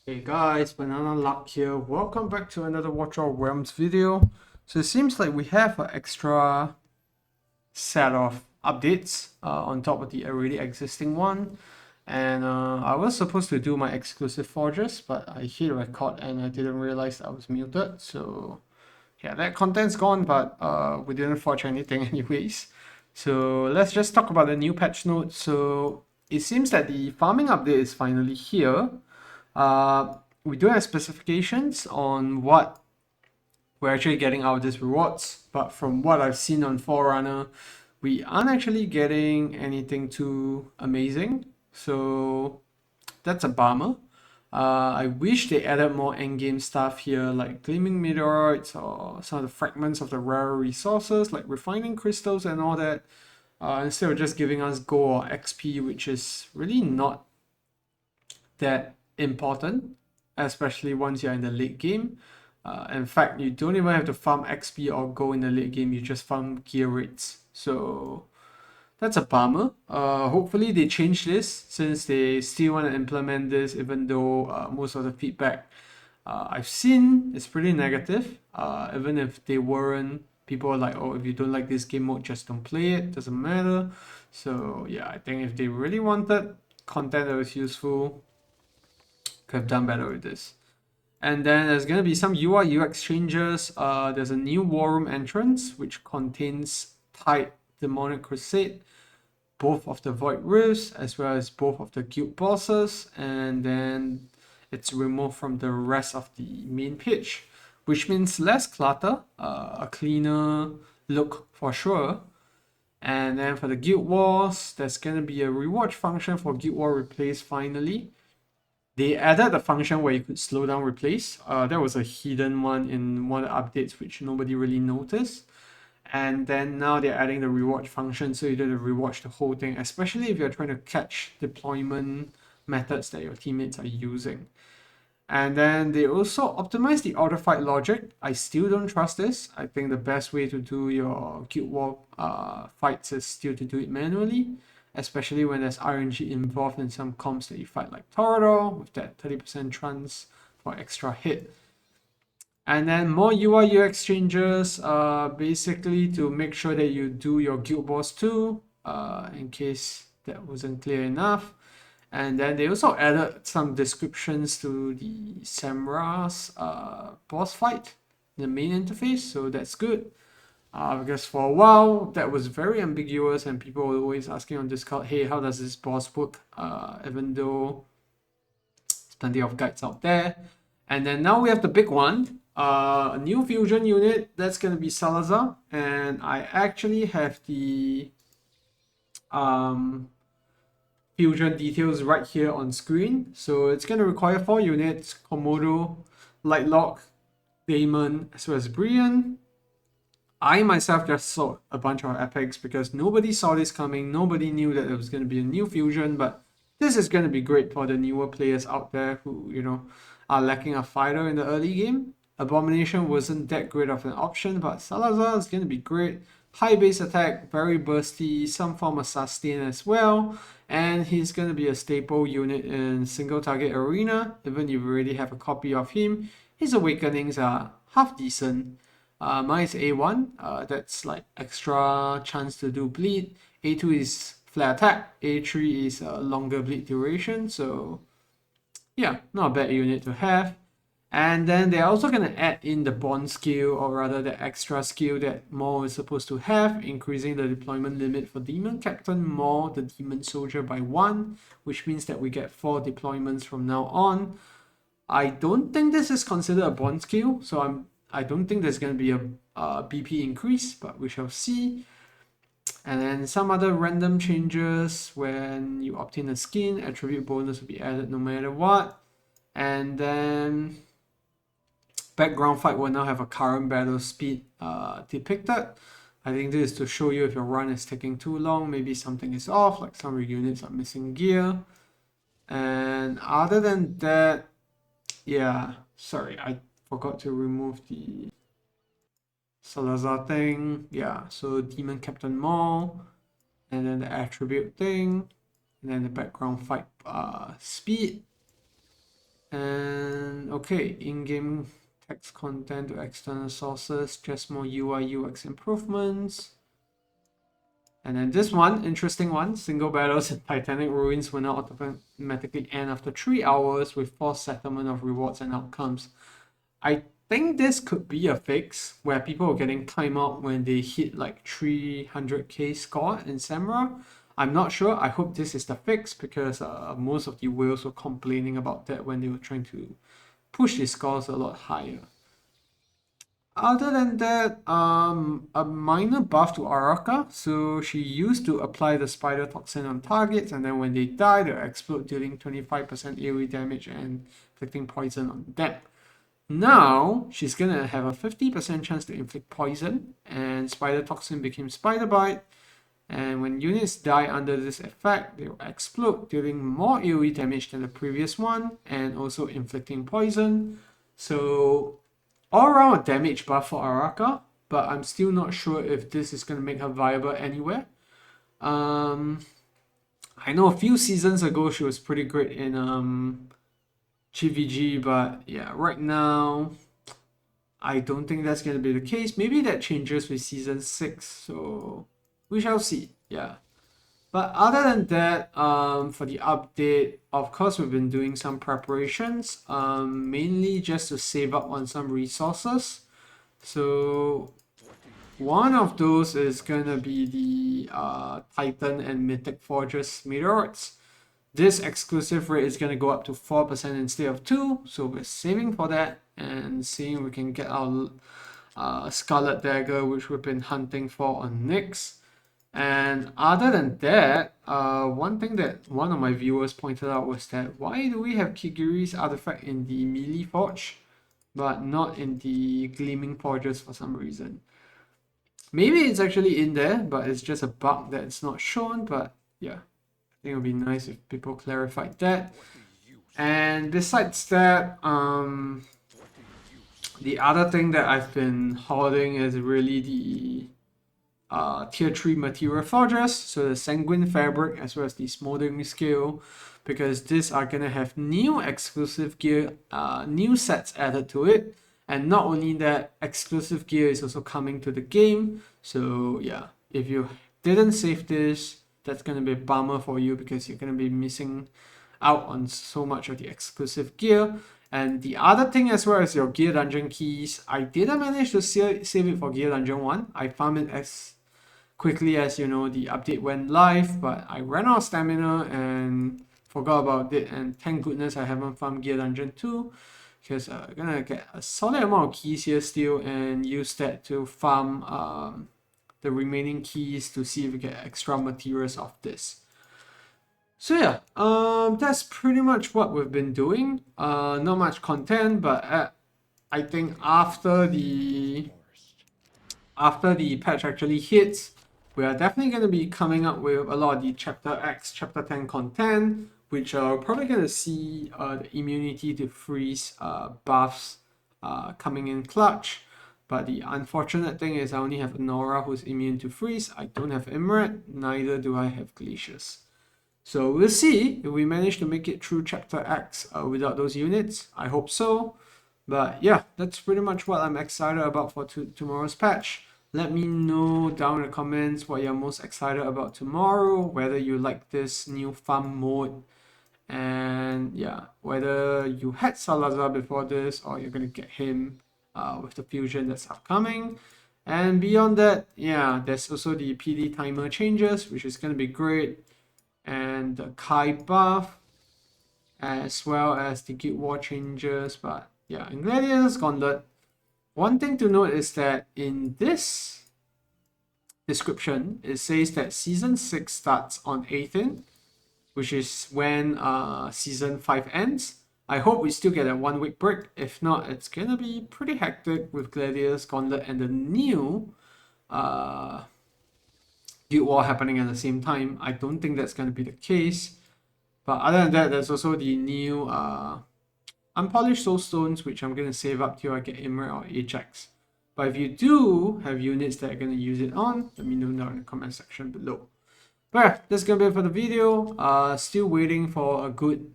Hey guys, Banana Luck here. Welcome back to another Watch Our Realms video. So it seems like we have an extra set of updates on top of the already existing one. And I was supposed to do my exclusive forges, but I hit record and I didn't realize I was muted. So yeah, that content's gone, but we didn't forge anything anyways. So let's just talk about the new patch notes. So it seems that the farming update is finally here. We do have specifications on what we're actually getting out of these rewards, but from what I've seen on Forerunner, we aren't actually getting anything too amazing. So that's a bummer. I wish they added more endgame stuff here, like gleaming meteorites or some of the fragments of the rare resources, like refining crystals and all that, instead of just giving us gold or XP, which is really not that important, especially once you're in the late game. In fact, you don't even have to farm XP or go in the late game, you just farm gear rates. So that's a bummer. Hopefully they change this since they still want to implement this, even though most of the feedback I've seen is pretty negative. Even if they weren't, people are like, oh, if you don't like this game mode, just don't play it. Doesn't matter. So yeah, I think if they really wanted content that was useful, could have done better with this. And then there's going to be some UI UX changes. There's a new war room entrance which contains Tide Demonic Crusade, both of the Void Rifts as well as both of the guild bosses, and then it's removed from the rest of the main page, which means less clutter, a cleaner look for sure. And then for the guild wars, there's gonna be a rewatch function for guild war replace finally. They added a function where you could slow down replace. That was a hidden one in one of the updates which nobody really noticed. And then now they're adding the rewatch function, so you don't have to rewatch the whole thing, especially if you're trying to catch deployment methods that your teammates are using. And then they also optimize the auto fight logic. I still don't trust this. I think the best way to do your guild war fights is still to do it manually, especially when there's RNG involved in some comps that you fight like Torador with that 30% chance for extra hit. And then more UI UX changes, basically to make sure that you do your guild boss too, in case that wasn't clear enough. And then they also added some descriptions to the Samra's boss fight in the main interface, so that's good. Because for a while that was very ambiguous, and people were always asking on Discord, "Hey, how does this boss work?" Even though there's plenty of guides out there. And then now we have the big one, a new fusion unit that's gonna be Salazar, and I actually have the um fusion details right here on screen. So it's going to require 4 units: Komodo, Lightlock, Damon, as well as Brian. I myself just saw a bunch of epics because nobody saw this coming. Nobody knew that there was going to be a new fusion, but this is going to be great for the newer players out there who, are lacking a fighter in the early game. Abomination wasn't that great of an option, but Salazar is going to be great. High base attack, very bursty, some form of sustain as well, and he's going to be a staple unit in single target arena. Even if you already have a copy of him, his awakenings are half decent. Mine is A1, that's like extra chance to do bleed. A2 is flat attack, A3 is a longer bleed duration, so yeah, not a bad unit to have. And then they're also going to add in the bond skill, or rather the extra skill that Maul is supposed to have, increasing the deployment limit for Demon Captain Maul, the Demon Soldier, by 1, which means that we get 4 deployments from now on. I don't think this is considered a bond skill, so I don't think there's going to be a BP increase, but we shall see. And then some other random changes: when you obtain a skin, attribute bonus will be added no matter what. And then background fight will now have a current battle speed depicted. I think this is to show you if your run is taking too long, maybe something is off, like some of your units are missing gear. And other than that, yeah, sorry, I forgot to remove the Salazar thing. Yeah, so Demon Captain Maul, and then the attribute thing, and then the background fight speed. And okay, in-game text content to external sources, just more UI UX improvements. And then this one, interesting one, single battles in Titanic Ruins will now automatically end after 3 hours with forced settlement of rewards and outcomes. I think this could be a fix where people are getting timeout when they hit like 300k score in Samra. I'm not sure. I hope this is the fix because most of the whales were complaining about that when they were trying to push the scores a lot higher. Other than that, a minor buff to Araka. So she used to apply the spider toxin on targets, and then when they die, they'll explode, dealing 25% AoE damage and inflicting poison on them. Now, she's gonna have a 50% chance to inflict poison, and spider toxin became spider bite. And when units die under this effect, they will explode, dealing more AoE damage than the previous one, and also inflicting poison. So all around a damage buff for Araka, but I'm still not sure if this is going to make her viable anywhere. I know a few seasons ago she was pretty great in GVG, but yeah, right now I don't think that's going to be the case. Maybe that changes with season 6, so we shall see. Yeah. But other than that, for the update, of course, we've been doing some preparations, mainly just to save up on some resources. So one of those is gonna be the Titan and Mythic Forges meteorites. This exclusive rate is gonna go up to 4% instead of 2%, so we're saving for that and seeing if we can get our Scarlet Dagger, which we've been hunting for on Nyx. And other than that, one thing that one of my viewers pointed out was that why do we have Kigiri's artifact in the melee forge, but not in the gleaming forges for some reason? Maybe it's actually in there, but it's just a bug that's not shown. But yeah, I think it would be nice if people clarified that. And besides that, the other thing that I've been holding is really the tier 3 material forges, so the sanguine fabric as well as the smoldering scale, because these are gonna have new exclusive gear, new sets added to it, and not only that, exclusive gear is also coming to the game. So yeah, if you didn't save this, that's gonna be a bummer for you because you're gonna be missing out on so much of the exclusive gear. And the other thing as well as your gear dungeon keys, I didn't manage to save it for gear dungeon 1. I found it as quickly as the update went live, but I ran out of stamina and forgot about it, and thank goodness I haven't farmed gear dungeon 2 because I'm gonna get a solid amount of keys here still and use that to farm the remaining keys to see if we get extra materials of this. So yeah, that's pretty much what we've been doing. Not much content, but I think after the patch actually hits, we are definitely going to be coming up with a lot of the Chapter X, Chapter 10 content, which are probably going to see the immunity to freeze buffs coming in clutch. But the unfortunate thing is I only have Nora who's immune to freeze. I don't have Imret, neither do I have Glacius. So we'll see if we manage to make it through Chapter X without those units. I hope so. But yeah, that's pretty much what I'm excited about for tomorrow's patch. Let me know down in the comments what you're most excited about tomorrow, whether you like this new farm mode, and yeah, whether you had Salazar before this or you're gonna get him with the fusion that's upcoming. And beyond that, yeah, there's also the PD timer changes, which is gonna be great, and the Kai buff, as well as the Guild War changes. But yeah, in Gladiator's Gauntlet, one thing to note is that in this description, it says that Season 6 starts on 18th, which is when Season 5 ends. I hope we still get a 1 week break. If not, it's gonna be pretty hectic with Gladiator's Gauntlet and the new Guild War happening at the same time. I don't think that's gonna be the case. But other than that, there's also the new unpolished soulstones, which I'm going to save up till I get Imra or Ajax. But if you do have units that are going to use it on, let me know down in the comment section below. But yeah, that's going to be it for the video. Still waiting for a good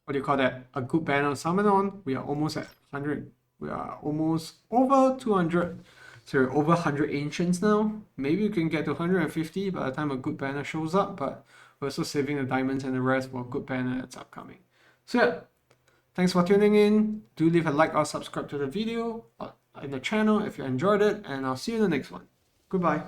what do you call that, a good banner summon on. We are almost at 100. We are almost over 200. So we're over 100 ancients now. Maybe you can get to 150 by the time a good banner shows up, but we're also saving the diamonds and the rest for a good banner that's upcoming. So yeah, thanks for tuning in. Do leave a like or subscribe to the video in the channel if you enjoyed it, and I'll see you in the next one. Goodbye.